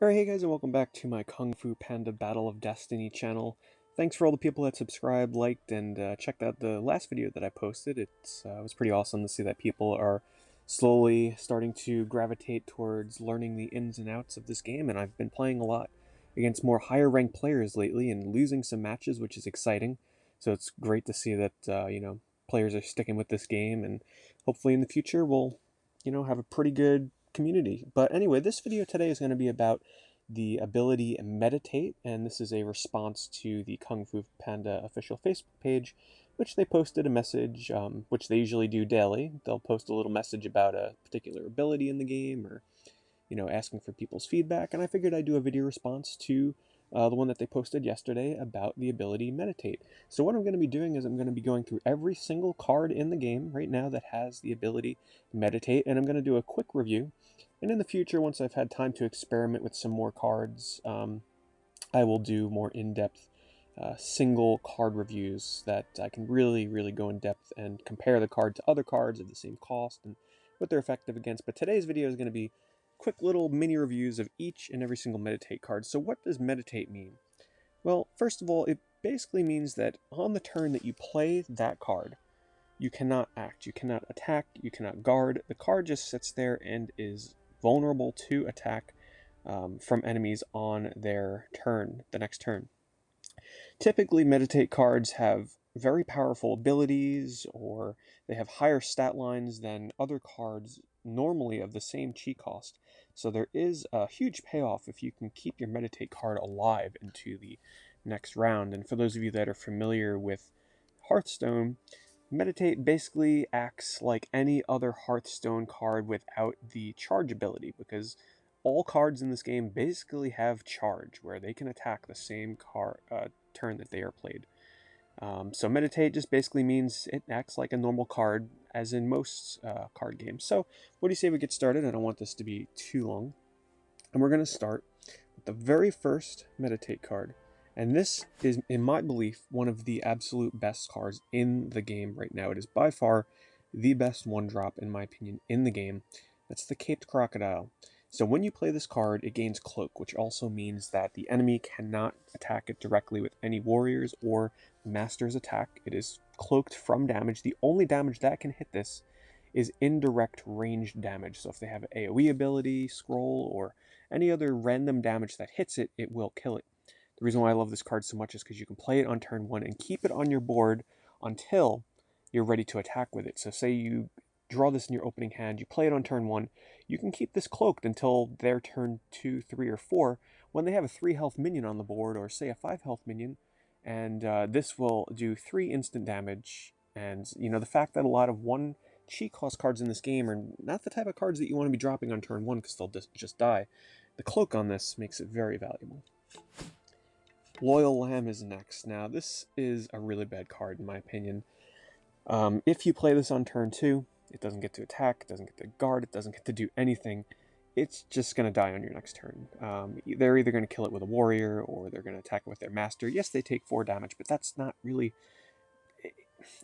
Alright, hey guys, and welcome back to my Kung Fu Panda Battle of Destiny channel. Thanks for all the people that subscribed, liked, and checked out the last video that I posted. It was pretty awesome to see that people are slowly starting to gravitate towards learning the ins and outs of this game, and I've been playing a lot against more higher ranked players lately and losing some matches, which is exciting. So it's great to see that, players are sticking with this game, and hopefully in the future we'll, have a pretty good community. But anyway, this video today is going to be about the ability Meditate, and this is a response to the Kung Fu Panda official Facebook page, which they posted a message, which they usually do daily. They'll post a little message about a particular ability in the game, or asking for people's feedback, and I figured I'd do a video response to the one that they posted yesterday about the ability Meditate. So what I'm going to be doing is I'm going to be going through every single card in the game right now that has the ability Meditate, and I'm going to do a quick review. And in the future, once I've had time to experiment with some more cards, I will do more in-depth single card reviews that I can really go in depth and compare the card to other cards of the same cost and what they're effective against. But today's video is going to be quick little mini reviews of each and every single Meditate card. So what does Meditate mean? Well, first of all, it basically means that on the turn that you play that card, you cannot act, you cannot attack, you cannot guard. The card just sits there and is vulnerable to attack from enemies on their turn, the next turn. Typically, Meditate cards have very powerful abilities, or they have higher stat lines than other cards normally of the same chi cost. So there is a huge payoff if you can keep your Meditate card alive into the next round. And for those of you that are familiar with Hearthstone, Meditate basically acts like any other Hearthstone card without the charge ability, because all cards in this game basically have charge, where they can attack the same turn that they are played. So Meditate just basically means it acts like a normal card, as in most card games. So what do you say we get started? I don't want this to be too long. And we're going to start with the very first Meditate card. And this is, in my belief, one of the absolute best cards in the game right now. It is by far the best one-drop, in my opinion, in the game. That's the Caped Crocodile. So when you play this card, it gains Cloak, which also means that the enemy cannot attack it directly with any warriors or master's attack. It is cloaked from damage. The only damage that can hit this is indirect ranged damage. So if they have an AoE ability, scroll, or any other random damage that hits it, it will kill it. The reason why I love this card so much is because you can play it on turn 1 and keep it on your board until you're ready to attack with it. So say you draw this in your opening hand, you play it on turn 1, you can keep this cloaked until their turn 2, 3, or 4, when they have a 3 health minion on the board, or say a 5 health minion, and this will do 3 instant damage. And the fact that a lot of 1 chi cost cards in this game are not the type of cards that you want to be dropping on turn 1 because they'll just die. The cloak on this makes it very valuable. Loyal Lamb is next. Now, this is a really bad card, in my opinion. If you play this on turn 2, it doesn't get to attack, it doesn't get to guard, it doesn't get to do anything. It's just going to die on your next turn. They're either going to kill it with a warrior, or they're going to attack it with their master. Yes, they take 4 damage, but that's not really...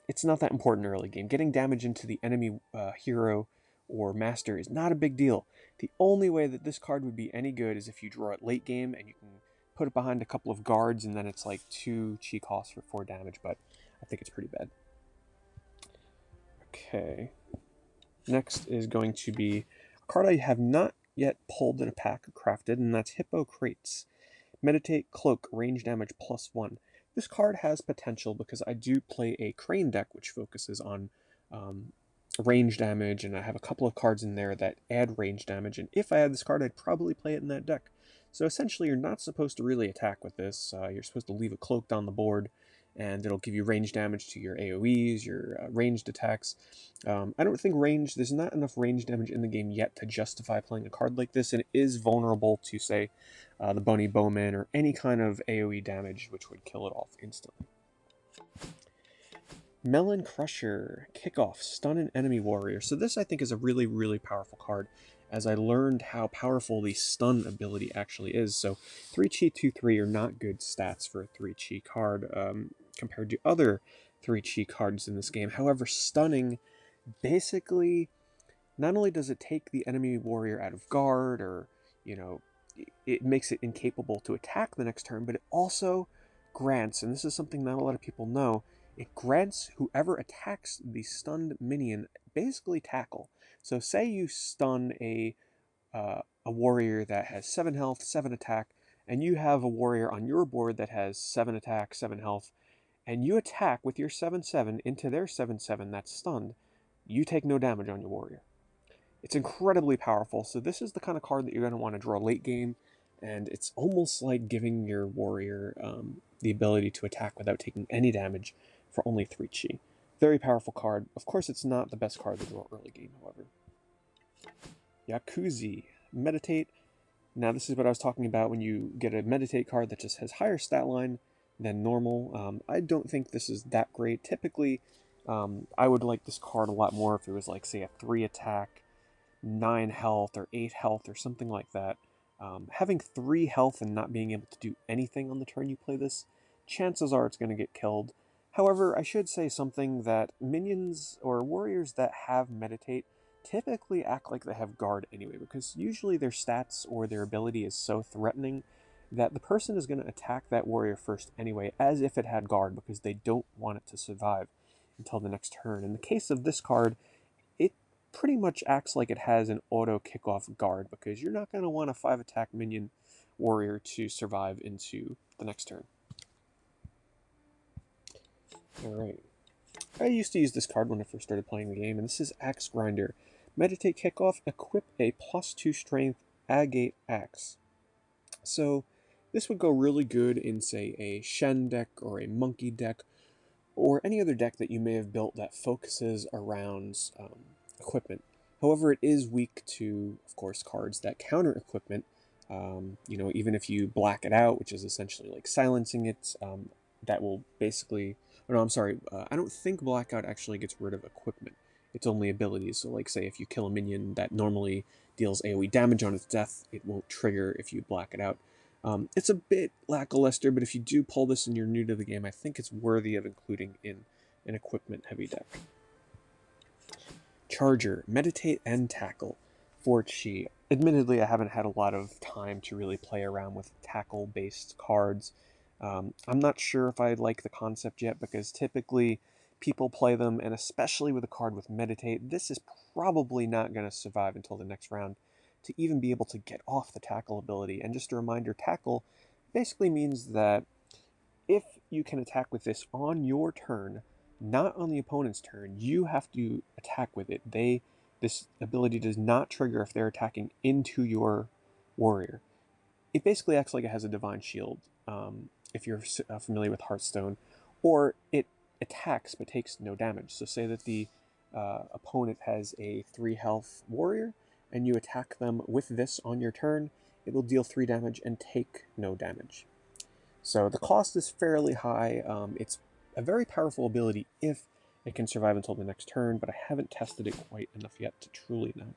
It's not that important early game. Getting damage into the enemy hero or master is not a big deal. The only way that this card would be any good is if you draw it late game and you can put it behind a couple of guards, and then it's like 2 chi costs for 4 damage, but I think it's pretty bad. Okay. Next is going to be a card I have not yet pulled in a pack or crafted, and that's Hippocrates. Meditate, Cloak, range damage +1. This card has potential because I do play a Crane deck which focuses on range damage, and I have a couple of cards in there that add range damage, and if I had this card, I'd probably play it in that deck. So essentially, you're not supposed to really attack with this. You're supposed to leave it cloaked on the board, and it'll give you range damage to your AoEs, your ranged attacks. I don't think there's not enough range damage in the game yet to justify playing a card like this, and it is vulnerable to, say, the Bony Bowman or any kind of AoE damage, which would kill it off instantly. Melon Crusher, Kickoff, Stun an Enemy Warrior. So this, I think, is a really powerful card, as I learned how powerful the Stun ability actually is. So 3 Chi, 2, 3 are not good stats for a 3 Chi card compared to other 3 Chi cards in this game. However, Stunning, basically, not only does it take the enemy warrior out of guard, or, it makes it incapable to attack the next turn, but it also grants, and this is something not a lot of people know, it grants whoever attacks the stunned minion basically tackle. So say you stun a warrior that has 7 health, 7 attack, and you have a warrior on your board that has 7 attack, 7 health, and you attack with your 7/7 into their 7/7 that's stunned, you take no damage on your warrior. It's incredibly powerful, so this is the kind of card that you're going to want to draw late game, and it's almost like giving your warrior the ability to attack without taking any damage for only 3 chi. Very powerful card. Of course, it's not the best card to draw early game, however. Yakuzi. Meditate. Now, this is what I was talking about when you get a Meditate card that just has higher stat line than normal. I don't think this is that great. Typically, I would like this card a lot more if it was like, say, a 3 attack, 9 health, or 8 health, or something like that. Having 3 health and not being able to do anything on the turn you play this, chances are it's going to get killed. However, I should say something that minions or warriors that have Meditate typically act like they have guard anyway, because usually their stats or their ability is so threatening that the person is going to attack that warrior first anyway, as if it had guard, because they don't want it to survive until the next turn. In the case of this card, it pretty much acts like it has an auto kickoff guard, because you're not going to want a 5 attack minion warrior to survive into the next turn. Alright. I used to use this card when I first started playing the game, and this is Axe Grinder. Meditate Kickoff, equip a +2 strength agate axe. So this would go really good in, say, a Shen deck or a Monkey deck, or any other deck that you may have built that focuses around equipment. However, it is weak to, of course, cards that counter equipment. Even if you black it out, which is essentially like silencing it, that will basically... Oh, no, I'm sorry. I don't think blackout actually gets rid of equipment. It's only abilities. So, like, say, if you kill a minion that normally deals AoE damage on its death, it won't trigger if you black it out. It's a bit lackluster, but if you do pull this and you're new to the game, I think it's worthy of including in an equipment-heavy deck. Charger, Meditate and Tackle, 4 chi. Admittedly, I haven't had a lot of time to really play around with tackle-based cards. I'm not sure if I like the concept yet, because typically people play them, and especially with a card with Meditate, this is probably not going to survive until the next round to even be able to get off the tackle ability. And just a reminder, tackle basically means that if you can attack with this on your turn, not on the opponent's turn, you have to attack with it. This ability does not trigger if they're attacking into your warrior. It basically acts like it has a Divine Shield, if you're familiar with Hearthstone, or it attacks but takes no damage. So say that the opponent has a 3 health warrior, and you attack them with this on your turn, it will deal 3 damage and take no damage. So the cost is fairly high. It's a very powerful ability if it can survive until the next turn, but I haven't tested it quite enough yet to truly know.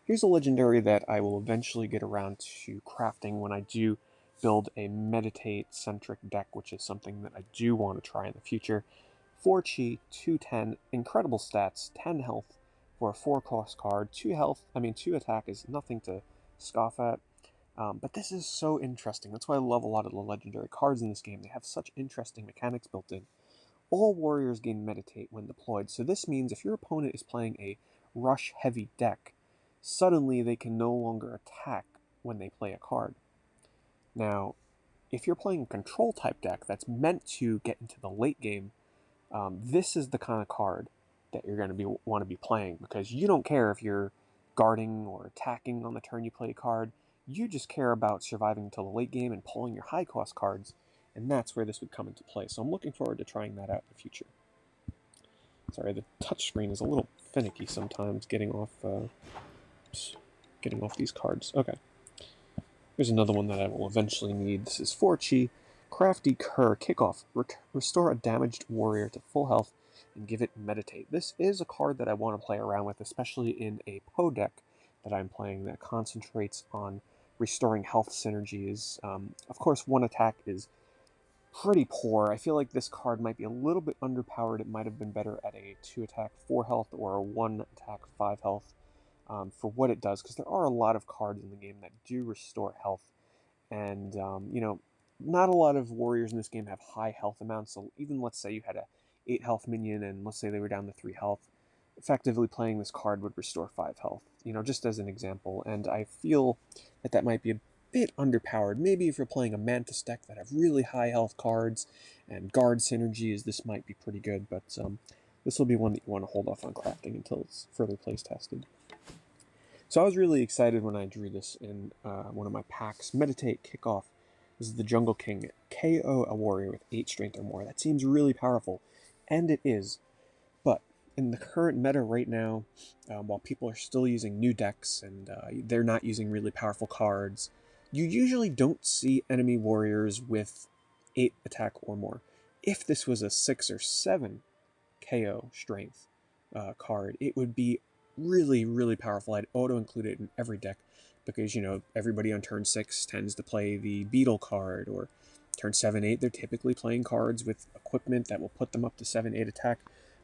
Here's a legendary that I will eventually get around to crafting when I do build a Meditate-centric deck, which is something that I do want to try in the future. 4 chi, 210, incredible stats, 10 health for a 4-cost card. 2 attack is nothing to scoff at. But this is so interesting. That's why I love a lot of the legendary cards in this game. They have such interesting mechanics built in. All warriors gain Meditate when deployed, so this means if your opponent is playing a rush-heavy deck, suddenly they can no longer attack when they play a card. Now, if you're playing a control-type deck that's meant to get into the late game, this is the kind of card that you're going to want to be playing, because you don't care if you're guarding or attacking on the turn you play a card. You just care about surviving until the late game and pulling your high-cost cards, and that's where this would come into play. So I'm looking forward to trying that out in the future. Sorry, the touchscreen is a little finicky sometimes getting off these cards. Okay. Here's another one that I will eventually need. This is 4 chi. Crafty Cur. Kickoff. Restore a damaged warrior to full health and give it Meditate. This is a card that I want to play around with, especially in a Poe deck that I'm playing that concentrates on restoring health synergies. Of course, 1 attack is pretty poor. I feel like this card might be a little bit underpowered. It might have been better at a 2 attack, 4 health, or a 1 attack, 5 health. for what it does, because there are a lot of cards in the game that do restore health. And, not a lot of warriors in this game have high health amounts, so even let's say you had a 8 health minion, and let's say they were down to 3 health, effectively playing this card would restore 5 health, just as an example. And I feel that that might be a bit underpowered. Maybe if you're playing a Mantis deck that have really high health cards and guard synergies, this might be pretty good, but this will be one that you want to hold off on crafting until it's further place tested. So I was really excited when I drew this in one of my packs. Meditate, kick off. This is the Jungle King. KO a warrior with 8 strength or more. That seems really powerful, and it is. But in the current meta right now, while people are still using new decks and they're not using really powerful cards, you usually don't see enemy warriors with 8 attack or more. If this was a 6 or 7 KO strength card, it would be really, really powerful. I'd auto-include it in every deck because, everybody on turn 6 tends to play the Beetle card, or turn 7-8, they're typically playing cards with equipment that will put them up to 7-8 attack.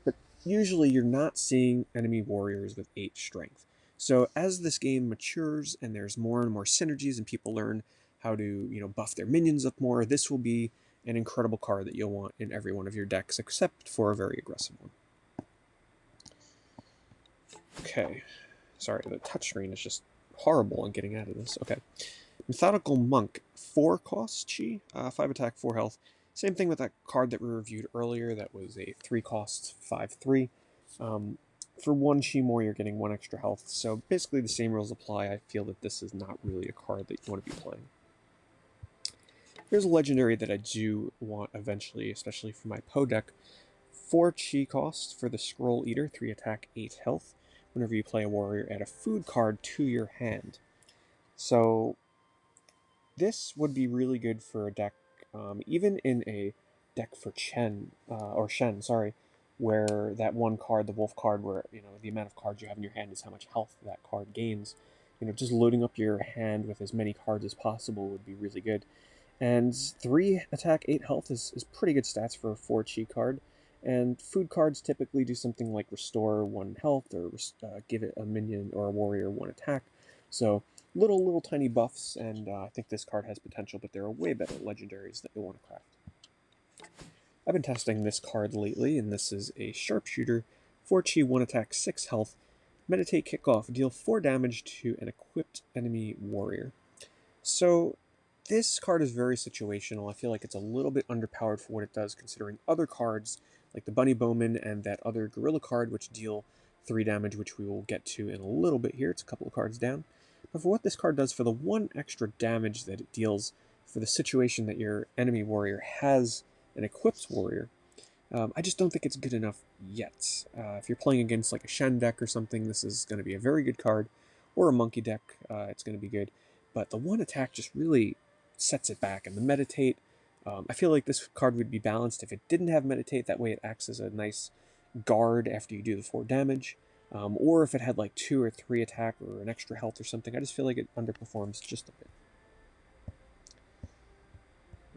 But usually you're not seeing enemy warriors with 8 strength. So as this game matures and there's more and more synergies and people learn how to, buff their minions up more, this will be an incredible card that you'll want in every one of your decks, except for a very aggressive one. Okay, sorry, the touchscreen is just horrible on getting out of this. Okay, Methodical Monk, 4 cost chi, 5 attack, 4 health. Same thing with that card that we reviewed earlier that was a 3 cost, 5/3. For 1 chi more, you're getting 1 extra health. So basically the same rules apply. I feel that this is not really a card that you want to be playing. Here's a legendary that I do want eventually, especially for my Poe deck. 4 chi cost for the Scroll Eater, 3 attack, 8 health. Whenever you play a warrior, add a food card to your hand. So this would be really good for a deck, even in a deck for Shen, where that one card, the Wolf card, where the amount of cards you have in your hand is how much health that card gains. Just loading up your hand with as many cards as possible would be really good. And 3 attack, 8 health is pretty good stats for a 4 chi card. And food cards typically do something like restore 1 health, or give it a minion or a warrior 1 attack. So little tiny buffs, and I think this card has potential, but there are way better legendaries that you'll want to craft. I've been testing this card lately, and this is a Sharpshooter, 4 chi, 1 attack, 6 health. Meditate, kick off, deal 4 damage to an equipped enemy warrior. So this card is very situational. I feel like it's a little bit underpowered for what it does, considering other cards like the Bunny Bowman and that other Gorilla card, which deal 3 damage, which we will get to in a little bit here. It's a couple of cards down. But for what this card does, for the 1 extra damage that it deals for the situation that your enemy warrior has an equipped warrior, I just don't think it's good enough yet. If you're playing against like a Shen deck or something, this is going to be a very good card. Or a Monkey deck, it's going to be good. But the 1 attack just really sets it back. And the Meditate, I feel like this card would be balanced if it didn't have Meditate. That way it acts as a nice guard after you do the 4 damage. Or if it had like 2 or 3 attack or an extra health or something. I just feel like it underperforms just a bit.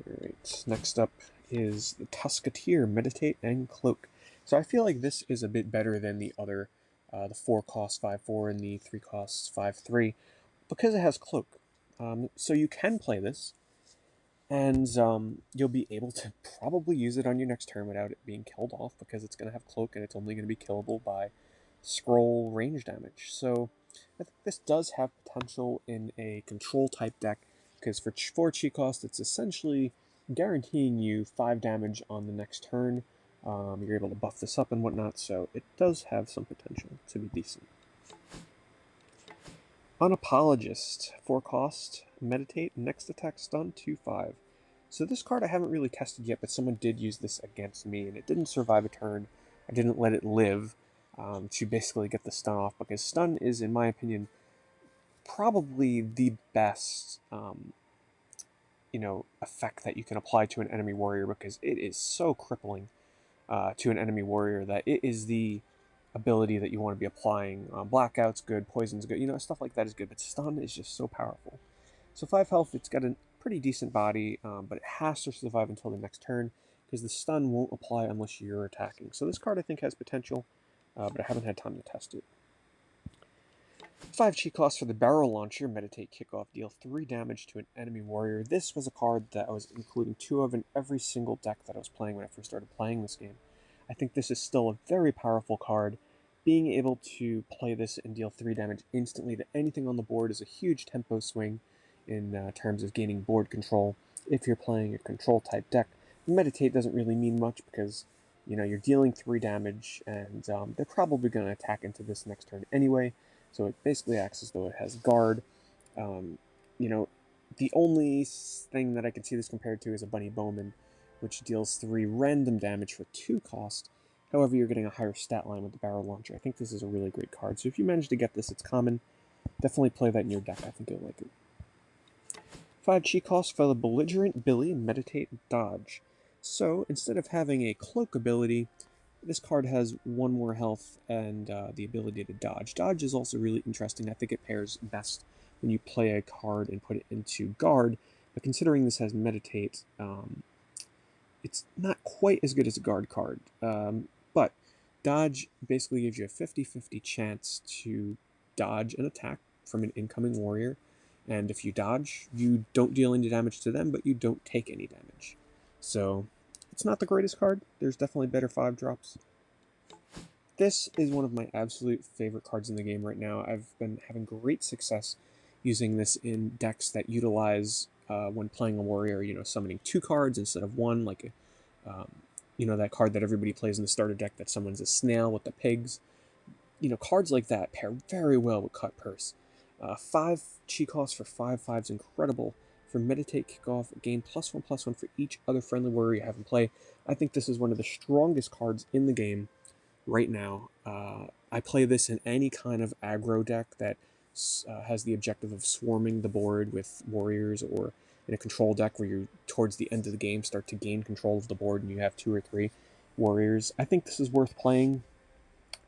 Alright, next up is the Tusketeer, Meditate and Cloak. So I feel like this is a bit better than the other, the 4 cost 5/4 and the 3 cost 5/3, because it has Cloak. So you can play this, and you'll be able to probably use it on your next turn without it being killed off, because it's going to have Cloak and it's only going to be killable by scroll range damage. So I think this does have potential in a control type deck, because for 4 chi cost, it's essentially guaranteeing you 5 damage on the next turn. You're able to buff this up and whatnot, so it does have some potential to be decent. Unapologist, 4 cost, Meditate, next attack stun, 2/5. So this card I haven't really tested yet, but someone did use this against me, and it didn't survive a turn. I didn't let it live to basically get the stun off, because stun is, in my opinion, probably the best effect that you can apply to an enemy warrior, because it is so crippling to an enemy warrior that it is the ability that you want to be applying. Blackout's good, poison's good, stuff like that is good, but stun is just so powerful. So 5 health, it's got a pretty decent body, but it has to survive until the next turn, because the stun won't apply unless you're attacking. So this card I think has potential, but I haven't had time to test it. 5 cheat costs for the barrel launcher. Meditate kickoff. Deal 3 damage to an enemy warrior. This was a card that I was including 2 of in every single deck that I was playing when I first started playing this game. I think this is still a very powerful card. Being able to play this and deal 3 damage instantly to anything on the board is a huge tempo swing in terms of gaining board control. If you're playing a control type deck, Meditate doesn't really mean much because you're dealing 3 damage, and they're probably going to attack into this next turn anyway, so it basically acts as though it has guard. Um, you know, the only thing that I can see this compared to is a Bunny Bowman, which deals 3 random damage for 2 cost. However, you're getting a higher stat line with the barrel launcher. I think this is a really great card, so if you manage to get this, it's common. Definitely play that in your deck. I think you'll like it. 5 cheat costs for the Belligerent Billy, Meditate, Dodge. So, instead of having a cloak ability, this card has 1 more health and the ability to dodge. Dodge is also really interesting. I think it pairs best when you play a card and put it into guard, but considering this has Meditate, it's not quite as good as a guard card. But dodge basically gives you a 50-50 chance to dodge an attack from an incoming warrior, and if you dodge, you don't deal any damage to them, but you don't take any damage. So, it's not the greatest card. There's definitely better 5-drops. This is one of my absolute favorite cards in the game right now. I've been having great success using this in decks that utilize, when playing a warrior, summoning 2 cards instead of 1, like, that card that everybody plays in the starter deck that summons a snail with the pigs. Cards like that pair very well with Cut Purse. 5 cheat costs for 5/5 is incredible. For Meditate Kickoff, gain +1/+1 for each other friendly warrior you have in play. I think this is one of the strongest cards in the game right now. I play this in any kind of aggro deck that has the objective of swarming the board with warriors, or in a control deck where you, towards the end of the game, start to gain control of the board and you have 2 or 3 warriors. I think this is worth playing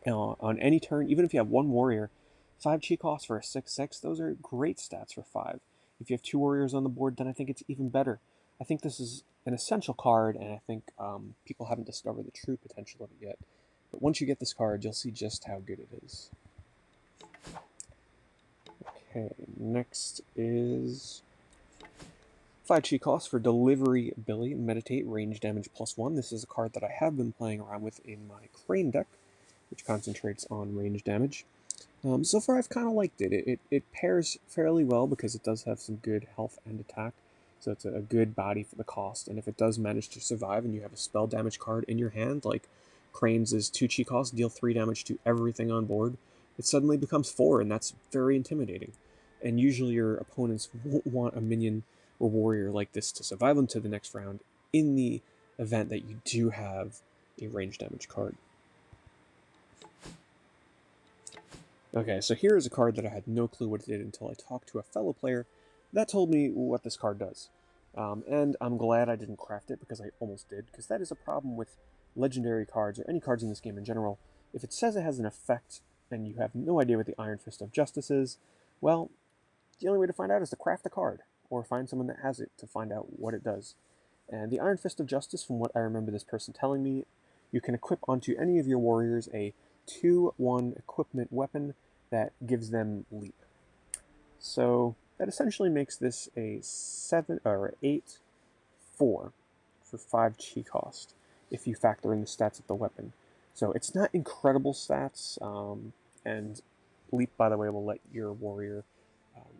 on any turn. Even if you have 1 warrior, 5 cheat costs for a 6/6, those are great stats for 5. If you have 2 warriors on the board, then I think it's even better. I think this is an essential card, and I think people haven't discovered the true potential of it yet. But once you get this card, you'll see just how good it is. Okay, next is 5 cheat costs for Delivery Billy, Meditate, range damage +1. This is a card that I have been playing around with in my Crane deck, which concentrates on range damage. So far, I've kind of liked it. It pairs fairly well because it does have some good health and attack, so it's a good body for the cost. And if it does manage to survive and you have a spell damage card in your hand, like Crane's is 2 cheat costs, deal 3 damage to everything on board, it suddenly becomes 4, and that's very intimidating. And usually your opponents won't want a minion or warrior like this to survive into the next round in the event that you do have a range damage card. Okay, so here is a card that I had no clue what it did until I talked to a fellow player that told me what this card does. And I'm glad I didn't craft it, because I almost did, because that is a problem with legendary cards, or any cards in this game in general. If it says it has an effect and you have no idea what the Iron Fist of Justice is, well, the only way to find out is to craft a card, or find someone that has it to find out what it does. And the Iron Fist of Justice, from what I remember this person telling me, you can equip onto any of your warriors a 2/1 equipment weapon that gives them leap. So that essentially makes this a 7 or 8/4 for 5 chi cost if you factor in the stats of the weapon. So it's not incredible stats, and leap, by the way, will let your warrior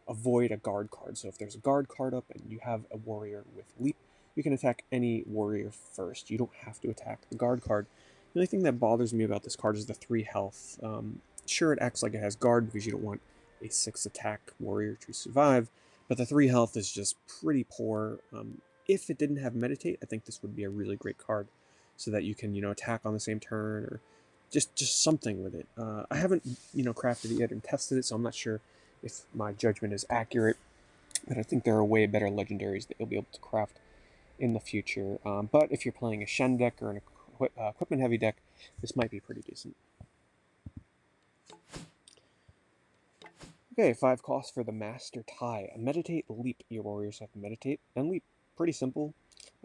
avoid a guard card. So if there's a guard card up and you have a warrior with leap, you can attack any warrior first. You don't have to attack the guard card. The only thing that bothers me about this card is the 3 health. Sure, it acts like it has guard because you don't want a 6 attack warrior to survive, but the 3 health is just pretty poor. If it didn't have Meditate, I think this would be a really great card, so that you can, attack on the same turn, or just something with it. I haven't, crafted it yet and tested it, so I'm not sure if my judgment is accurate, but I think there are way better legendaries that you'll be able to craft in the future. But if you're playing a Shen deck or an equipment-heavy deck, this might be pretty decent. Okay, 5 costs for the Master Tie. Meditate, Leap. Your warriors have to meditate and leap. Pretty simple.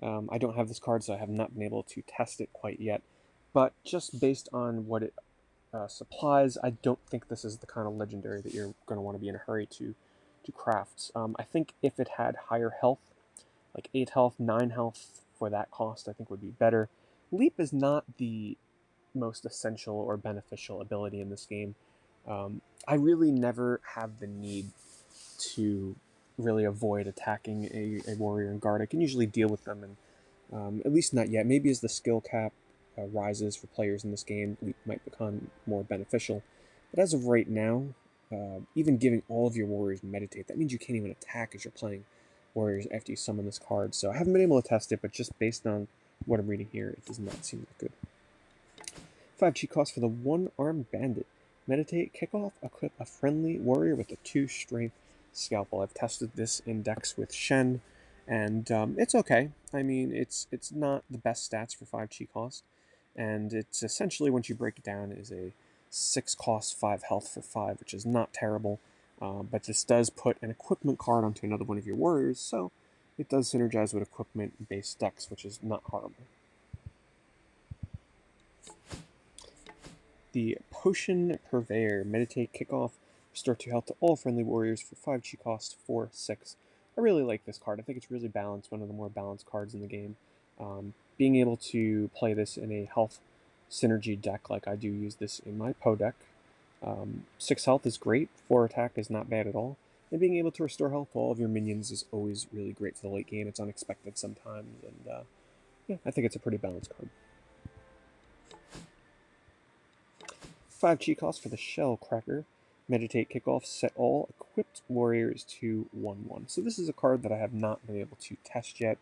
I don't have this card, so I have not been able to test it quite yet. But just based on what it supplies, I don't think this is the kind of legendary that you're going to want to be in a hurry to craft. I think if it had higher health, like 8 health, 9 health for that cost, I think would be better. Leap is not the most essential or beneficial ability in this game. I really never have the need to really avoid attacking a warrior and guard. I can usually deal with them, and at least not yet. Maybe as the skill cap rises for players in this game, Leap might become more beneficial. But as of right now, even giving all of your warriors meditate, that means you can't even attack as you're playing warriors after you summon this card. So I haven't been able to test it, but just based on what I'm reading here, it does not seem that good. 5 cheat cost for the one-armed bandit. Meditate, kick off, equip a friendly warrior with a 2 strength scalpel. I've tested this in decks with Shen, and it's okay. I mean, it's not the best stats for 5 cheat cost, and it's essentially, once you break it down, is a 6 cost, 5 health for 5, which is not terrible. But this does put an equipment card onto another one of your warriors, so it does synergize with equipment-based decks, which is not horrible. The Potion Purveyor. Meditate, kick off, restore 2 health to all friendly warriors for 5 cheat cost, 4, 6. I really like this card. I think it's really balanced, one of the more balanced cards in the game. Being able to play this in a health synergy deck, like I do use this in my Poe deck. 6 health is great, 4 attack is not bad at all, and being able to restore health to all of your minions is always really great for the late game. It's unexpected sometimes, and yeah, I think it's a pretty balanced card. 5 cheat cost for the Shell Cracker. Meditate, kick off, set all equipped warriors to 1/1. So this is a card that I have not been able to test yet.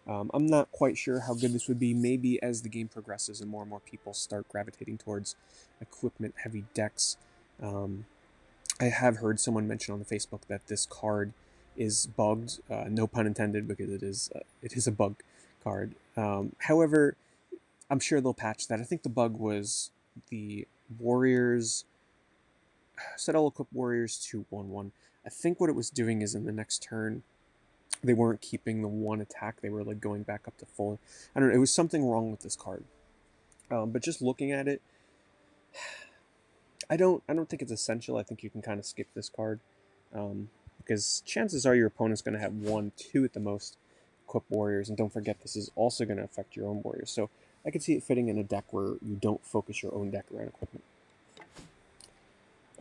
I'm not quite sure how good this would be. Maybe as the game progresses and more people start gravitating towards equipment-heavy decks. I have heard someone mention on the Facebook that this card is bugged. No pun intended, because it is a bug card. However, I'm sure they'll patch that. I think the bug was the warriors, set all equipped warriors to 1/1. I think what it was doing is in the next turn, they weren't keeping the 1 attack. They were like going back up to full. I don't know. It was something wrong with this card. But just looking at it, I don't think it's essential. I think you can kind of skip this card, because chances are your opponent's going to have 1, 2 at the most equipped warriors, and don't forget this is also going to affect your own warriors. So I could see it fitting in a deck where you don't focus your own deck around equipment.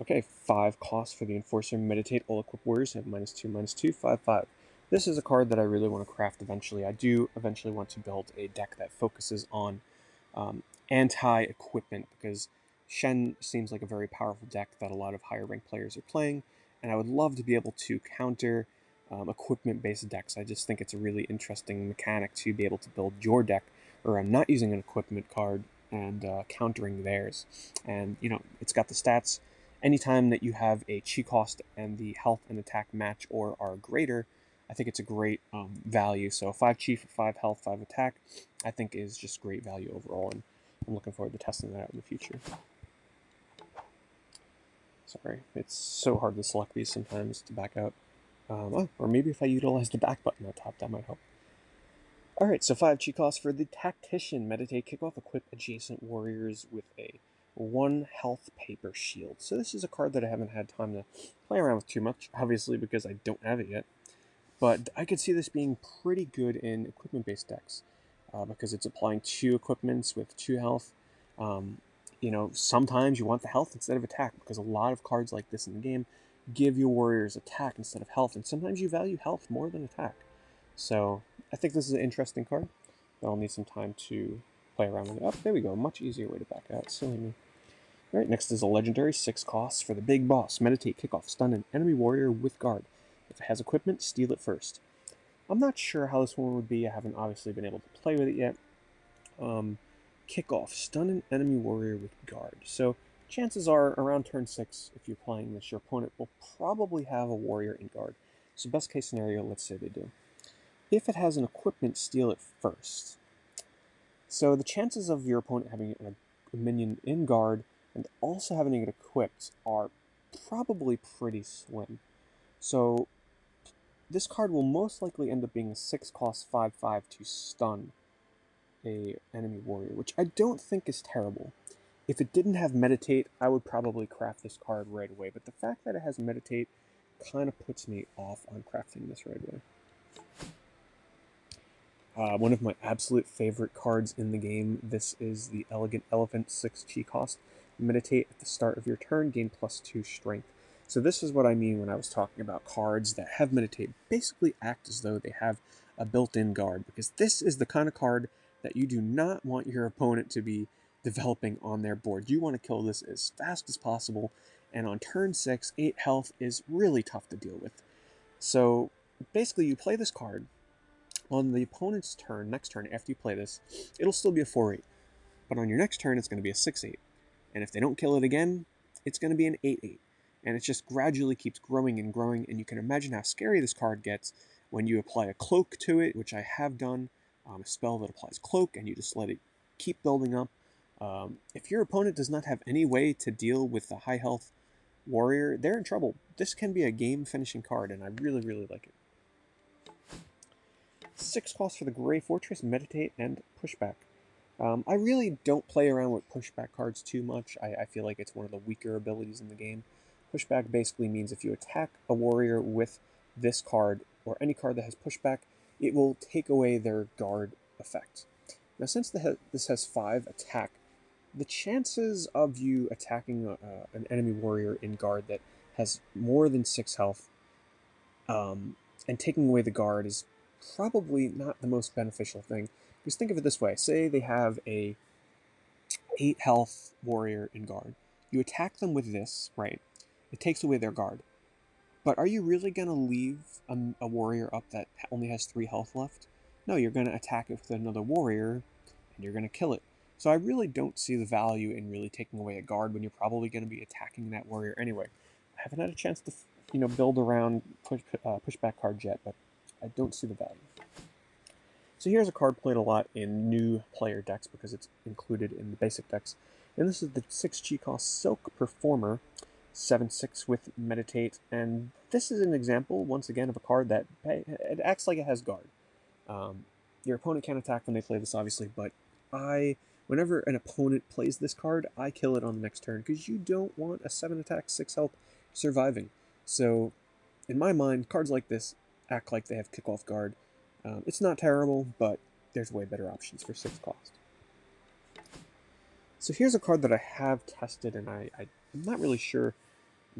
Okay, 5 cost for the Enforcer. Meditate, all equipped warriors have -2, -2, 5, 5. This is a card that I really want to craft eventually. I do eventually want to build a deck that focuses on anti-equipment, because Shen seems like a very powerful deck that a lot of higher ranked players are playing, and I would love to be able to counter equipment-based decks. I just think it's a really interesting mechanic to be able to build your deck around not using an equipment card and countering theirs. And, you know, it's got the stats. Anytime that you have a chi cost and the health and attack match or are greater, I think it's a great value. So 5 chi for 5 health, 5 attack, I think is just great value overall, and I'm looking forward to testing that out in the future. Sorry, it's so hard to select these sometimes to back out. Or maybe if I utilize the back button on top, that might help. Alright, so 5 chi cost for the Tactician. Meditate, kick off, equip adjacent warriors with a 1 health paper shield. So this is a card that I haven't had time to play around with too much, obviously because I don't have it yet. But I could see this being pretty good in equipment-based decks, because it's applying 2 equipments with 2 health. You know, sometimes you want the health instead of attack, because a lot of cards like this in the game give your warriors attack instead of health, and sometimes you value health more than attack. So I think this is an interesting card, but I'll need some time to play around with it. Oh, there we go, much easier way to back out. Silly me. Alright, next is a legendary, 6 costs for the Big Boss. Meditate, kick off, stun an enemy warrior with guard. If it has equipment, steal it first. I'm not sure how this one would be. I haven't obviously been able to play with it yet. Kick off, stun an enemy warrior with guard. So chances are around turn 6, if you're playing this, your opponent will probably have a warrior in guard. So best case scenario, let's say they do. If it has an equipment, steal it first. So the chances of your opponent having a minion in guard and also having it equipped are probably pretty slim. So this card will most likely end up being a 6 cost 5/5 to stun a enemy warrior, which I don't think is terrible. If it didn't have Meditate, I would probably craft this card right away, but the fact that it has Meditate kind of puts me off on crafting this right away. One of my absolute favorite cards in the game, this is the Elegant Elephant, 6 chi cost. Meditate at the start of your turn, gain +2 strength. So this is what I mean when I was talking about cards that have Meditate. Basically act as though they have a built-in guard, because this is the kind of card that you do not want your opponent to be developing on their board. You want to kill this as fast as possible, and on turn 6, 8 health is really tough to deal with. So basically you play this card. On the opponent's turn, next turn, after you play this, it'll still be a 4-8. But on your next turn, it's going to be a 6-8. And if they don't kill it again, it's going to be an 8-8. And it just gradually keeps growing and growing, and you can imagine how scary this card gets when you apply a cloak to it, which I have done, a spell that applies cloak, and you just let it keep building up. If your opponent does not have any way to deal with the high health warrior, they're in trouble. This can be a game-finishing card, and I really, really like it. 6 costs for the Grey Fortress, Meditate, and Pushback. I really don't play around with pushback cards too much. I feel like it's one of the weaker abilities in the game. Pushback basically means if you attack a warrior with this card, or any card that has pushback, it will take away their guard effect. Now, since this has 5 attack, the chances of you attacking an enemy warrior in guard that has more than 6 health and taking away the guard is probably not the most beneficial thing. Because think of it this way. Say they have a 8 health warrior in guard. You attack them with this, right? It takes away their guard. But are you really going to leave a warrior up that only has 3 health left? No, you're going to attack it with another warrior, and you're going to kill it. So I really don't see the value in really taking away a guard when you're probably going to be attacking that warrior anyway. I haven't had a chance to, build around pushback cards yet, but I don't see the value. So here's a card played a lot in new player decks because it's included in the basic decks. And this is the 6 chi cost Silk Performer, 7/6 with Meditate. And this is an example, once again, of a card that it acts like it has guard. Your opponent can't attack when they play this, obviously, but whenever an opponent plays this card, I kill it on the next turn because you don't want a 7 attack, 6 health surviving. So, in my mind, cards like this act like they have kickoff guard. It's not terrible, but there's way better options for 6 cost. So here's a card that I have tested, and I'm not really sure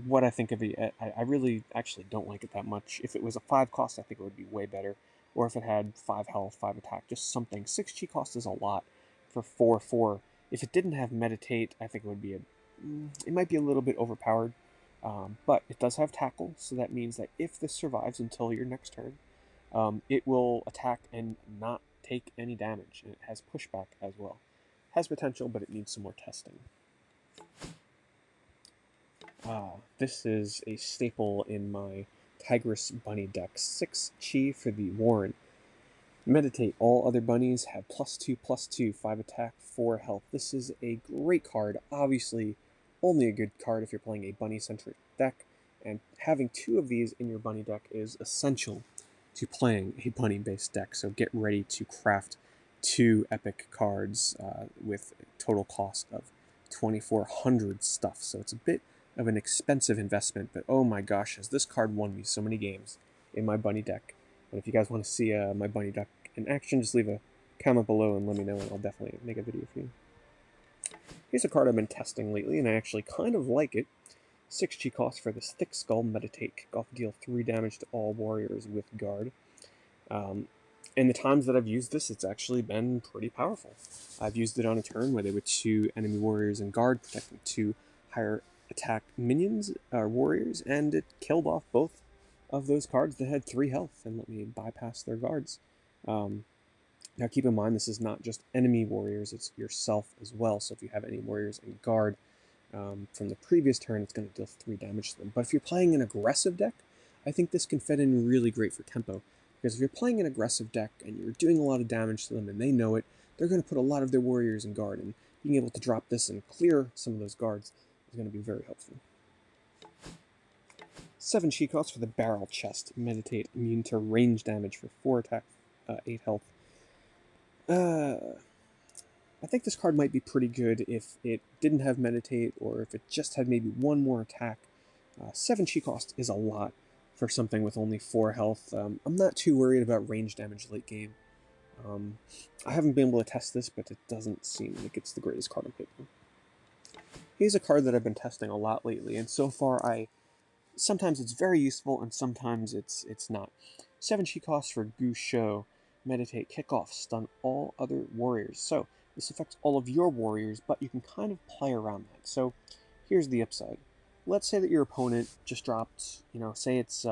what I think of it yet. I really actually don't like it that much. If it was a 5 cost, I think it would be way better. Or if it had 5 health, 5 attack, just something. 6 chi cost is a lot for 4/4. If it didn't have Meditate, I think it would be it might be a little bit overpowered. But it does have tackle, so that means that if this survives until your next turn, it will attack and not take any damage, and it has pushback as well. It has potential, but it needs some more testing. This is a staple in my Tigress Bunny deck. 6 chi for the Warren. Meditate. All other bunnies have +2/+2, 5 attack, 4 health. This is a great card. Obviously, only a good card if you're playing a bunny-centric deck, and having 2 of these in your bunny deck is essential to playing a bunny-based deck. So get ready to craft 2 epic cards with a total cost of 2,400 stuff. So it's a bit of an expensive investment, but oh my gosh, has this card won me so many games in my bunny deck. And if you guys want to see my bunny deck in action, just leave a comment below and let me know, and I'll definitely make a video for you. Here's a card I've been testing lately, and I actually kind of like it. 6 chi cost for this Thick Skull Meditate. Kick off, deal 3 damage to all warriors with guard. In the times that I've used this, it's actually been pretty powerful. I've used it on a turn where there were 2 enemy warriors in guard, protecting 2 higher attack minions, or warriors, and it killed off both of those cards that had 3 health and let me bypass their guards. Now keep in mind, this is not just enemy warriors, it's yourself as well. So if you have any warriors in guard from the previous turn, it's going to deal 3 damage to them. But if you're playing an aggressive deck, I think this can fit in really great for tempo. Because if you're playing an aggressive deck and you're doing a lot of damage to them and they know it, they're going to put a lot of their warriors in guard. And being able to drop this and clear some of those guards is going to be very helpful. 7 chi cost for the Barrel Chest. Meditate, immune to range damage for 4 attack, 8 health. I think this card might be pretty good if it didn't have Meditate, or if it just had maybe one more attack. 7 chi cost is a lot for something with only 4 health. I'm not too worried about range damage late game. I haven't been able to test this, but it doesn't seem like it's the greatest card on paper. Here's a card that I've been testing a lot lately, and so far sometimes it's very useful and sometimes it's not. 7 chi cost for Gu Shou. Meditate, kick off, stun all other warriors. So this affects all of your warriors, but you can kind of play around that. So here's the upside. Let's say that your opponent just dropped, say it's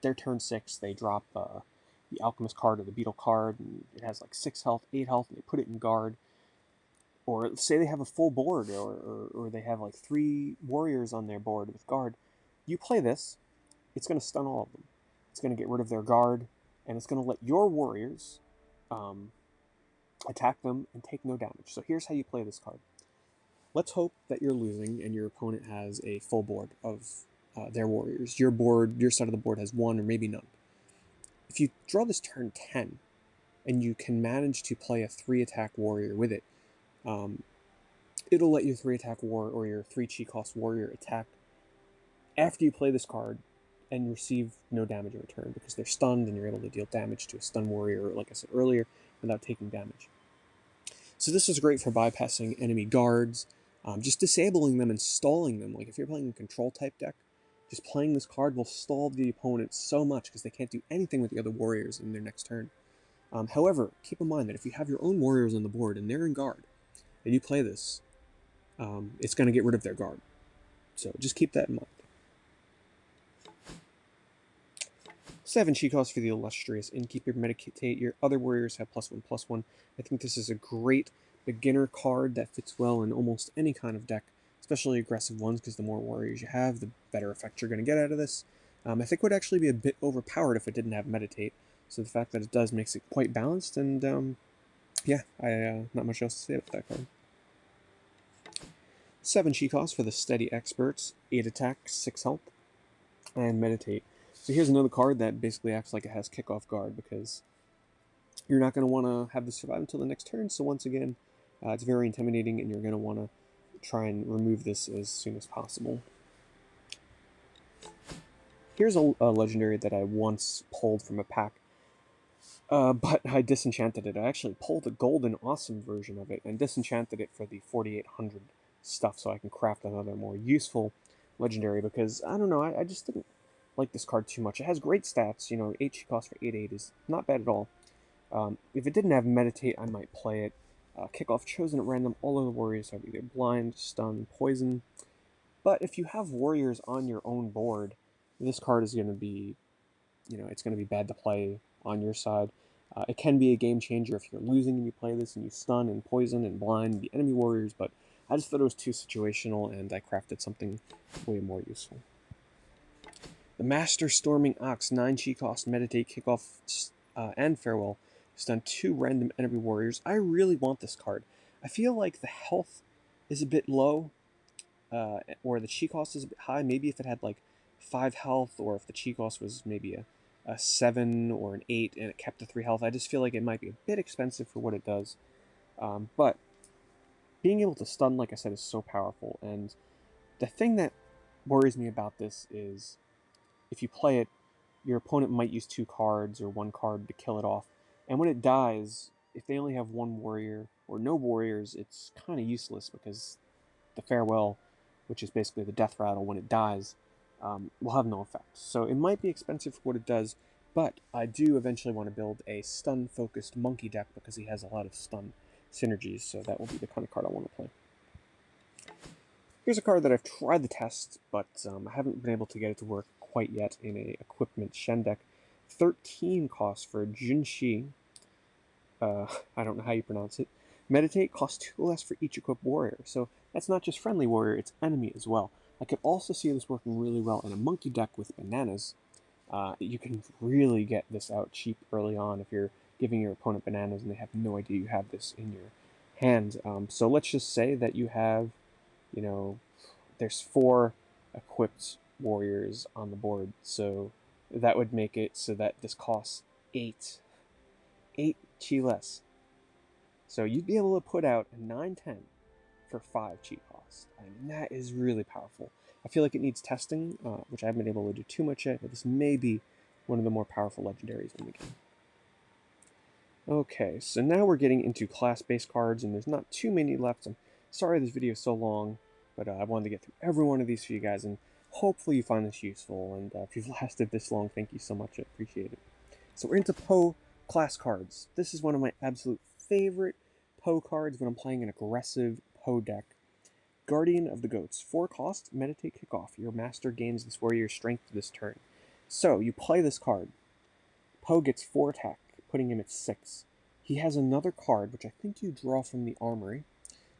their turn 6, they drop the Alchemist card or the Beetle card, and it has like 6 health, 8 health, and they put it in guard. Or say they have a full board, or they have like 3 warriors on their board with guard. You play this, it's going to stun all of them. It's going to get rid of their guard, and it's going to let your warriors attack them and take no damage. So here's how you play this card. Let's hope that you're losing and your opponent has a full board of their warriors. Your side of the board has 1 or maybe none. If you draw this turn 10 and you can manage to play a 3-attack warrior with it, it'll let your 3-attack war or your 3 chi cost warrior attack after you play this card and receive no damage in return, because they're stunned and you're able to deal damage to a stun warrior, like I said earlier, without taking damage. So this is great for bypassing enemy guards, just disabling them and stalling them. Like if you're playing a control type deck, just playing this card will stall the opponent so much because they can't do anything with the other warriors in their next turn. However, keep in mind that if you have your own warriors on the board and they're in guard, and you play this, it's going to get rid of their guard. So just keep that in mind. 7 chi cost for the Illustrious Innkeeper. Meditate, your other warriors have +1/+1. I think this is a great beginner card that fits well in almost any kind of deck, especially aggressive ones, because the more warriors you have, the better effect you're going to get out of this. I think it would actually be a bit overpowered if it didn't have Meditate, so the fact that it does makes it quite balanced, and yeah, not much else to say about that card. 7 chi cost for the Steady Experts, 8 attack, 6 health, and Meditate. So here's another card that basically acts like it has kickoff guard, because you're not going to want to have this survive until the next turn. So once again, it's very intimidating, and you're going to want to try and remove this as soon as possible. Here's a legendary that I once pulled from a pack, but I disenchanted it. I actually pulled a golden awesome version of it and disenchanted it for the 4800 stuff, so I can craft another more useful legendary, because I don't know, I just didn't like this card too much. It has great stats, 8 chi cost for 8/8 is not bad at all. If it didn't have Meditate, I might play it. Kickoff chosen at random, all of the warriors have either blind, stun, poison. But if you have warriors on your own board, this card is going to be, it's going to be bad to play on your side. It can be a game changer if you're losing and you play this and you stun and poison and blind the enemy warriors, but I just thought it was too situational, and I crafted something way more useful. The Master Storming Ox, 9 chi cost, Meditate, Kickoff, and Farewell. Stun 2 random enemy warriors. I really want this card. I feel like the health is a bit low, or the chi cost is a bit high. Maybe if it had like 5 health, or if the chi cost was maybe a 7 or an 8 and it kept the 3 health. I just feel like it might be a bit expensive for what it does. But being able to stun, like I said, is so powerful. And the thing that worries me about this is if you play it, your opponent might use 2 cards or 1 card to kill it off. And when it dies, if they only have 1 warrior or no warriors, it's kind of useless, because the Farewell, which is basically the death rattle when it dies, will have no effect. So it might be expensive for what it does, but I do eventually want to build a stun-focused monkey deck, because he has a lot of stun synergies, so that will be the kind of card I want to play. Here's a card that I've tried to test, but I haven't been able to get it to work quite yet in a equipment Shen deck. 13 cost for Junshi. I don't know how you pronounce it. Meditate costs 2 less for each equipped warrior, so that's not just friendly warrior, it's enemy as well. I could also see this working really well in a monkey deck with bananas. You can really get this out cheap early on if you're giving your opponent bananas and they have no idea you have this in your hand. So let's just say that you have, there's 4 equipped warriors on the board, so that would make it so that this costs 8 chi less. So you'd be able to put out a 9/10 for 5 cheat costs. I mean, that is really powerful. I feel like it needs testing, which I haven't been able to do too much yet, but this may be one of the more powerful legendaries in the game. Okay, so now we're getting into class-based cards, and there's not too many left. I'm sorry this video is so long, but I wanted to get through every one of these for you guys, and hopefully you find this useful. And if you've lasted this long, thank you so much. I appreciate it. So we're into Poe class cards. This is one of my absolute favorite Poe cards when I'm playing an aggressive Poe deck. Guardian of the Goats. 4 cost, meditate kickoff. Your master gains this warrior's strength this turn. So you play this card. Poe gets 4 attack, putting him at 6. He has another card, which I think you draw from the armory,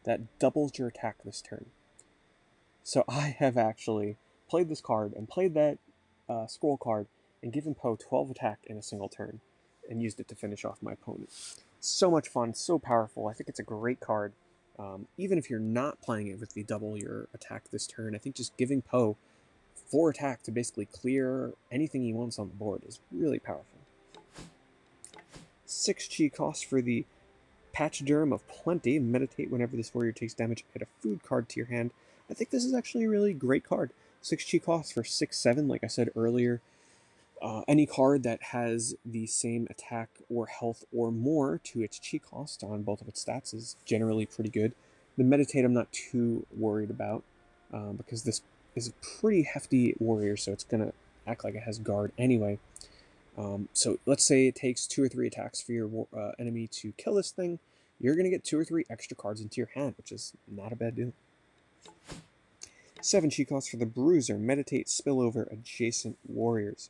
that doubles your attack this turn. So I have actually played this card and played that scroll card and given Poe 12 attack in a single turn and used it to finish off my opponent. So much fun, so powerful. I think it's a great card. Even if you're not playing it with the double your attack this turn, I think just giving Poe 4 attack to basically clear anything he wants on the board is really powerful. 6 chi cost for the Pachyderm of Plenty. Meditate whenever this warrior takes damage. Add a food card to your hand. I think this is actually a really great card. 6 chi cost for 6/7, like I said earlier. Any card that has the same attack or health or more to its chi cost on both of its stats is generally pretty good. The Meditate I'm not too worried about because this is a pretty hefty warrior, so it's going to act like it has guard anyway. So let's say it takes 2 or 3 attacks for your enemy to kill this thing. You're going to get 2 or 3 extra cards into your hand, which is not a bad deal. 7 chi cost for the Bruiser. Meditate spillover adjacent warriors.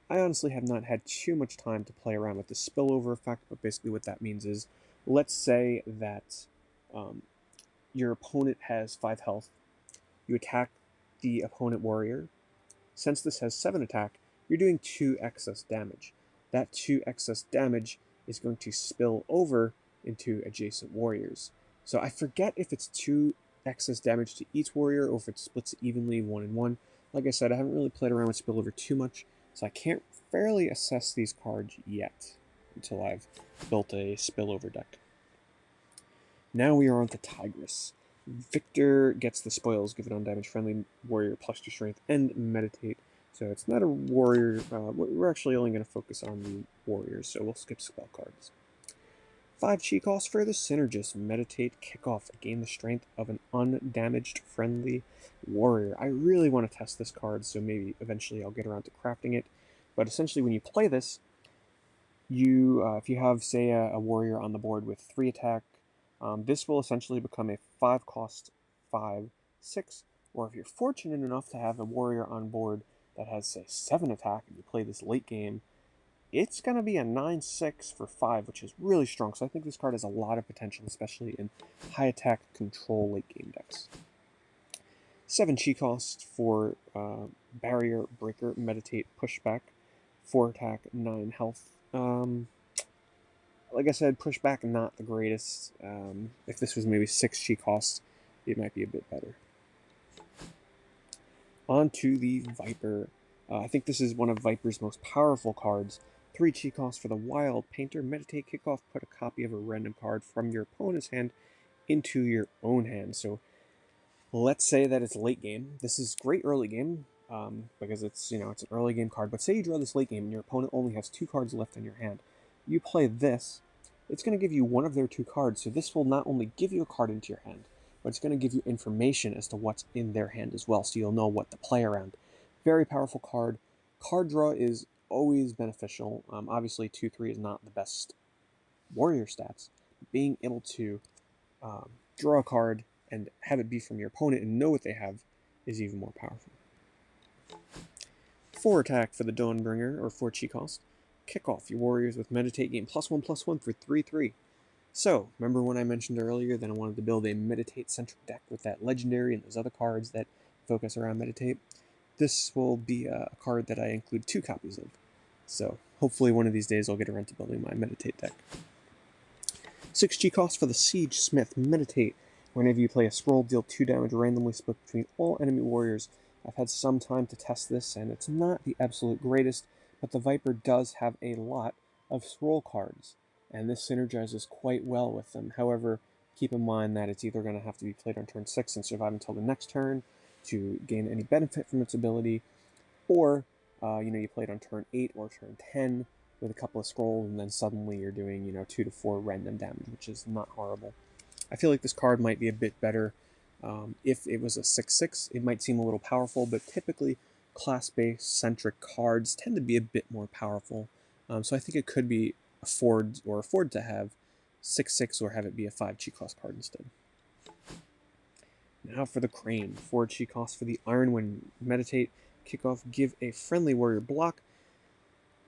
I honestly have not had too much time to play around with the spillover effect, but basically what that means is, let's say that your opponent has 5 health. You attack the opponent warrior. Since this has 7 attack, you're doing 2 excess damage. That 2 excess damage is going to spill over into adjacent warriors. So I forget if it's 2 excess damage to each warrior or if it splits evenly 1 and 1. Like I said, I haven't really played around with spillover too much, so I can't fairly assess these cards yet until I've built a spillover deck. Now we are on to Tigress. Victor gets the spoils, give it undamaged friendly warrior +2 strength and meditate. So it's not a warrior. We're actually only going to focus on the warriors, so we'll skip spell cards. 5 chi cost for the Synergist. Meditate kickoff. Gain the strength of an undamaged friendly warrior. I really want to test this card, so maybe eventually I'll get around to crafting it. But essentially when you play this, if you have, say, a warrior on the board with 3 attack, this will essentially become a 5 cost 5/6. Or if you're fortunate enough to have a warrior on board that has, say, 7 attack and you play this late game, it's going to be a 9/6 for 5, which is really strong. So I think this card has a lot of potential, especially in high attack control late game decks. 7 chi cost for Barrier Breaker. Meditate pushback. 4 attack, 9 health. Like I said, pushback not the greatest. If this was maybe 6 chi cost, it might be a bit better. On to the Viper. I think this is one of Viper's most powerful cards. 3 chi cost for the Wild Painter. Meditate kickoff. Put a copy of a random card from your opponent's hand into your own hand. So let's say that it's late game. This is great early game because it's an early game card. But say you draw this late game and your opponent only has 2 cards left in your hand. You play this. It's going to give you one of their 2 cards. So this will not only give you a card into your hand, but it's going to give you information as to what's in their hand as well, so you'll know what to play around. Very powerful card. Card draw is always beneficial. Obviously, 2/3 is not the best warrior stats. Being able to draw a card and have it be from your opponent and know what they have is even more powerful. 4 attack for the Dawnbringer, or 4 chi cost. Kick off your warriors with Meditate, gain +1/+1 for 3/3. So, remember when I mentioned earlier that I wanted to build a Meditate-centric deck with that Legendary and those other cards that focus around Meditate? This will be a card that I include 2 copies of. So, hopefully one of these days I'll get around to building my Meditate deck. 6 chi cost for the Siege Smith. Meditate. Whenever you play a scroll, deal 2 damage randomly split between all enemy warriors. I've had some time to test this, and it's not the absolute greatest, but the Viper does have a lot of scroll cards. and this synergizes quite well with them. However, keep in mind that it's either going to have to be played on turn 6 and survive until the next turn to gain any benefit from its ability, or you play it on turn 8 or turn 10 with a couple of scrolls, and then suddenly you're doing 2 to 4 random damage, which is not horrible. I feel like this card might be a bit better. If it was a 6/6, it might seem a little powerful, but typically class-based centric cards tend to be a bit more powerful. So I think it could be afford to have 6/6 or have it be a 5 cheat cost card instead. Now for the Crane. 4 cheat cost for the Iron. When meditate, kick off, give a friendly warrior block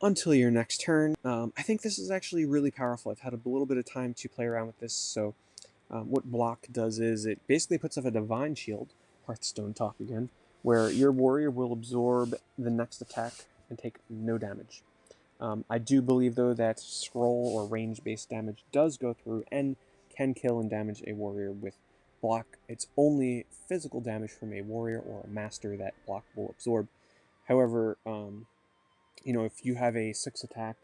until your next turn. I think this is actually really powerful. I've had a little bit of time to play around with this, so what block does is it basically puts up a Divine Shield, Hearthstone talk again, where your warrior will absorb the next attack and take no damage. I do believe, though, that scroll or range-based damage does go through and can kill and damage a warrior with block. It's only physical damage from a warrior or a master that block will absorb. However, if you have a 6-attack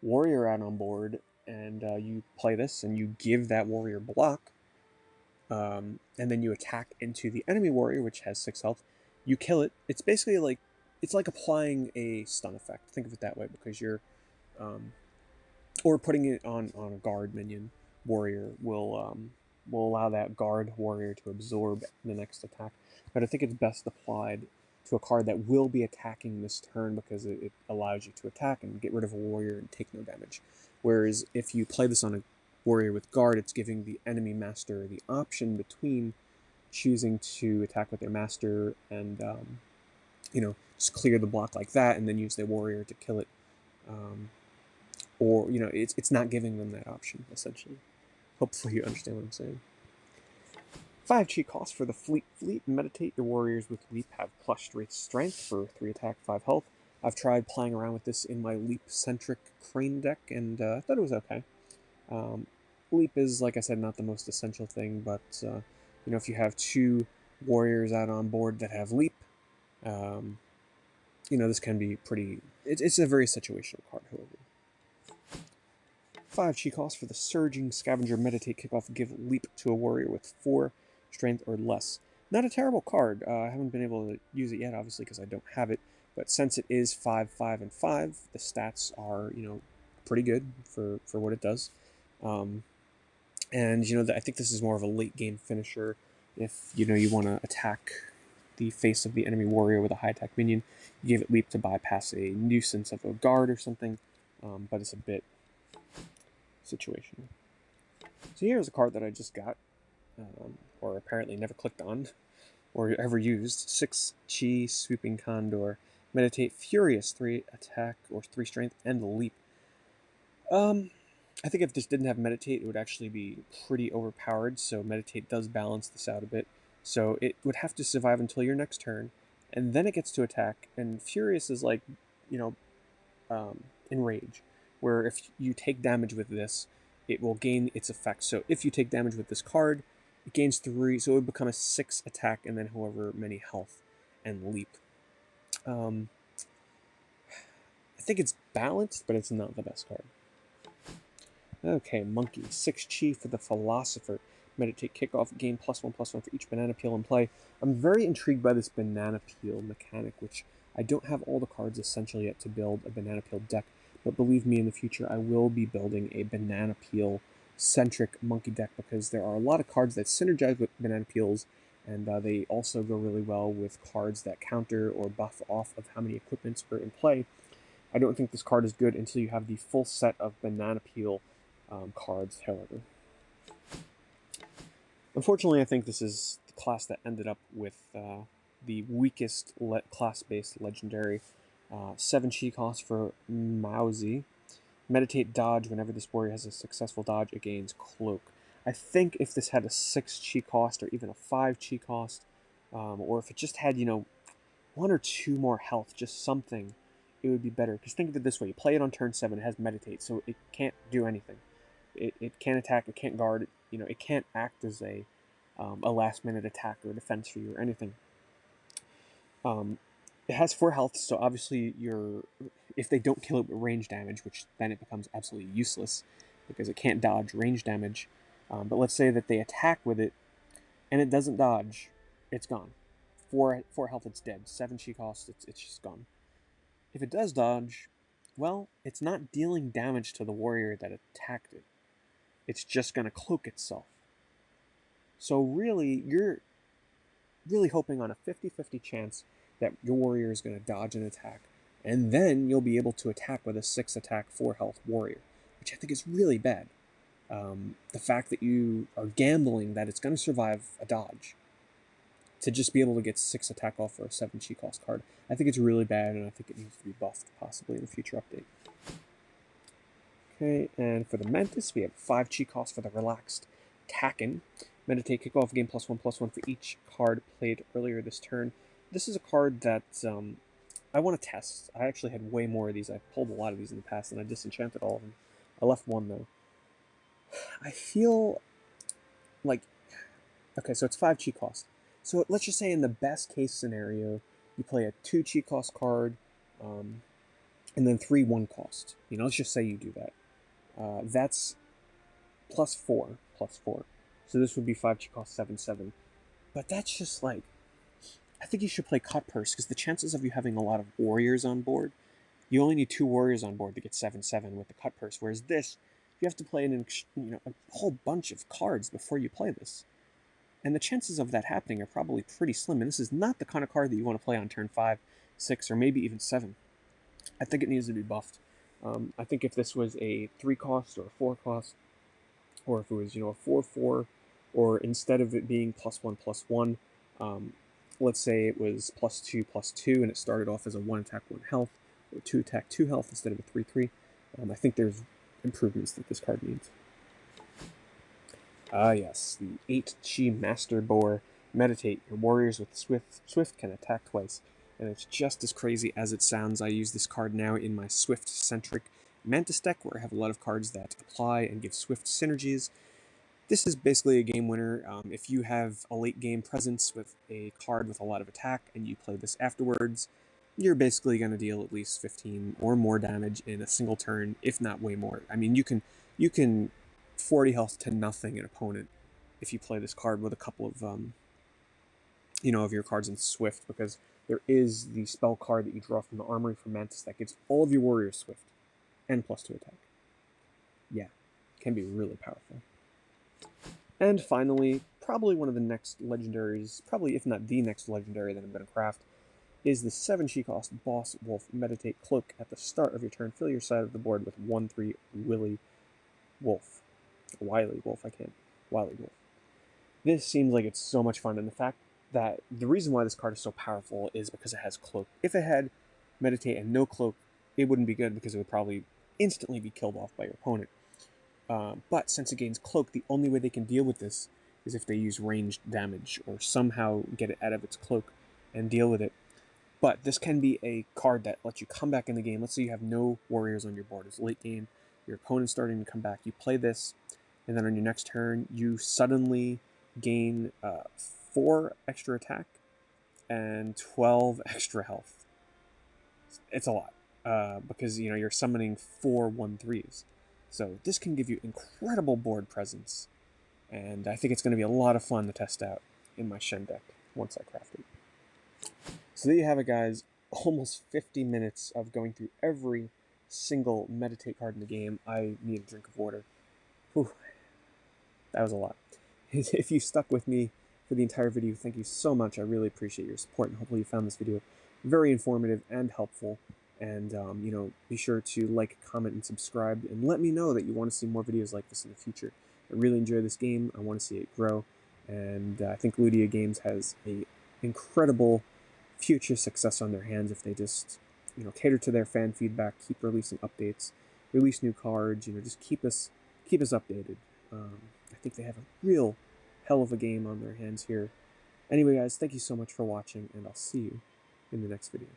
warrior out on board and you play this and you give that warrior block, and then you attack into the enemy warrior, which has 6 health, you kill it. It's basically like applying a stun effect. Think of it that way, because you're or putting it on a guard minion warrior will allow that guard warrior to absorb the next attack. But I think it's best applied to a card that will be attacking this turn, because it allows you to attack and get rid of a warrior and take no damage. Whereas if you play this on a warrior with guard, it's giving the enemy master the option between choosing to attack with their master and just clear the block like that and then use their warrior to kill it, or it's not giving them that option, essentially. Hopefully you understand what I'm saying. 5 cheat costs for the Fleet. Meditate. Your warriors with Leap have plus 3 strength for 3 attack, 5 health. I've tried playing around with this in my Leap-centric Crane deck, and thought it was okay. Leap is, like I said, not the most essential thing, but if you have 2 warriors out on board that have Leap, this can be pretty... It's a very situational card, however. 5 cheat costs for the Surging Scavenger. Meditate, kick off, give Leap to a warrior with 4 strength or less. Not a terrible card. I haven't been able to use it yet, obviously, because I don't have it. But since it is 5, 5, and 5, the stats are, pretty good for what it does. And, I think this is more of a late-game finisher. If, you want to attack the face of the enemy warrior with a high-attack minion, you give it Leap to bypass a nuisance of a guard or something. But it's a bit situational. So here's a card that I just got, or apparently never clicked on, or ever used. 6 Chi, Swooping Condor. Meditate, Furious, 3 attack or 3 strength, and Leap. I think if this didn't have Meditate, it would actually be pretty overpowered, so Meditate does balance this out a bit. So it would have to survive until your next turn, and then it gets to attack, and Furious is like, Enrage, where if you take damage with this, it will gain its effect. So if you take damage with this card, it gains 3, so it would become a 6 attack, and then however many health, and Leap. I think it's balanced, but it's not the best card. Okay, Monkey. 6 Chi for the Philosopher. Meditate, kickoff, gain +1/+1 for each banana peel in play. I'm very intrigued by this banana peel mechanic, which I don't have all the cards essential yet to build a banana peel deck, but believe me, in the future I will be building a banana peel centric monkey deck, because there are a lot of cards that synergize with banana peels, and they also go really well with cards that counter or buff off of how many equipments are in play. I don't think this card is good until you have the full set of banana peel cards, however. Unfortunately, I think this is the class that ended up with the weakest class-based legendary. 7 chi cost for Mousy. Meditate, dodge. Whenever this warrior has a successful dodge, it gains Cloak. I think if this had a 6 chi cost or even a 5 chi cost, or if it just had, 1 or 2 more health, just something, it would be better. Because think of it this way. You play it on turn 7, it has Meditate, so it can't do anything. It can't attack, it can't guard, it can't act as a last-minute attack or defense for you or anything. It has 4 health, so obviously if they don't kill it with range damage, which then it becomes absolutely useless, because it can't dodge range damage. But let's say that they attack with it, and it doesn't dodge, it's gone. 4 health, it's dead. 7 chi cost, it's just gone. If it does dodge, well, it's not dealing damage to the warrior that attacked it. It's just going to cloak itself. So really, you're really hoping on a 50-50 chance that your warrior is going to dodge an attack, and then you'll be able to attack with a 6 attack, 4 health warrior, which I think is really bad. The fact that you are gambling that it's going to survive a dodge to just be able to get 6 attack off for a 7 chi cost card, I think it's really bad, and I think it needs to be buffed, possibly in a future update. Okay, and for the Mantis, we have 5 chi cost for the Relaxed Tacken. Meditate, kick off game +1/+1 for each card played earlier this turn. This is a card that I want to test. I actually had way more of these. I pulled a lot of these in the past, and I disenchanted all of them. I left one, though. I feel like... Okay, so it's 5 chi cost. So let's just say in the best case scenario, you play a 2 chi cost card, and then 3 1 cost. Let's just say you do that. That's +4. So this would be 5 chi cost 7/7. But that's just like... I think you should play Cut Purse, because the chances of you having a lot of warriors on board, you only need 2 warriors on board to get 7/7 with the Cut Purse, whereas this, you have to play a whole bunch of cards before you play this. And the chances of that happening are probably pretty slim, and this is not the kind of card that you want to play on turn 5, 6, or maybe even 7. I think it needs to be buffed. I think if this was a 3 cost or a 4 cost, or if it was, a 4/4, or instead of it being +1/+1, let's say it was +2/+2, and it started off as a 1 attack, 1 health, or 2 attack, 2 health instead of a 3/3. I think there's improvements that this card needs. Yes, the 8 chi Master Boar. Meditate. Your warriors with Swift can attack twice, and it's just as crazy as it sounds. I use this card now in my Swift-centric Mantis deck, where I have a lot of cards that apply and give Swift synergies. This is basically a game winner. If you have a late game presence with a card with a lot of attack and you play this afterwards, you're basically going to deal at least 15 or more damage in a single turn, if not way more. I mean, you can 40 health to nothing an opponent if you play this card with a couple of of your cards in Swift, because there is the spell card that you draw from the Armory for Mantis that gives all of your warriors Swift and +2 attack. Yeah, can be really powerful. And finally, probably one of the next legendaries, probably if not the next legendary that I'm going to craft, is the 7 chi cost Boss Wolf. Meditate, cloak at the start of your turn. Fill your side of the board with 1/3 Wily Wolf. Wily Wolf. This seems like it's so much fun, and the fact that the reason why this card is so powerful is because it has cloak. If it had Meditate and no cloak, it wouldn't be good, because it would probably instantly be killed off by your opponent. But since it gains cloak, the only way they can deal with this is if they use ranged damage, or somehow get it out of its cloak and deal with it. But this can be a card that lets you come back in the game. Let's say you have no warriors on your board. It's late game, your opponent's starting to come back. You play this, and then on your next turn, you suddenly gain 4 extra attack and 12 extra health. It's a lot, because you're summoning 4 1/3s. So this can give you incredible board presence, and I think it's going to be a lot of fun to test out in my Shen deck once I craft it. So there you have it, guys. Almost 50 minutes of going through every single Meditate card in the game. I need a drink of water. Whew. That was a lot. If you stuck with me for the entire video, thank you so much. I really appreciate your support, and hopefully you found this video very informative and helpful. And, be sure to like, comment, and subscribe, and let me know that you want to see more videos like this in the future. I really enjoy this game. I want to see it grow, and I think Ludia Games has a incredible future success on their hands if they just, cater to their fan feedback, keep releasing updates, release new cards, just keep us updated. I think they have a real hell of a game on their hands here. Anyway, guys, thank you so much for watching, and I'll see you in the next video.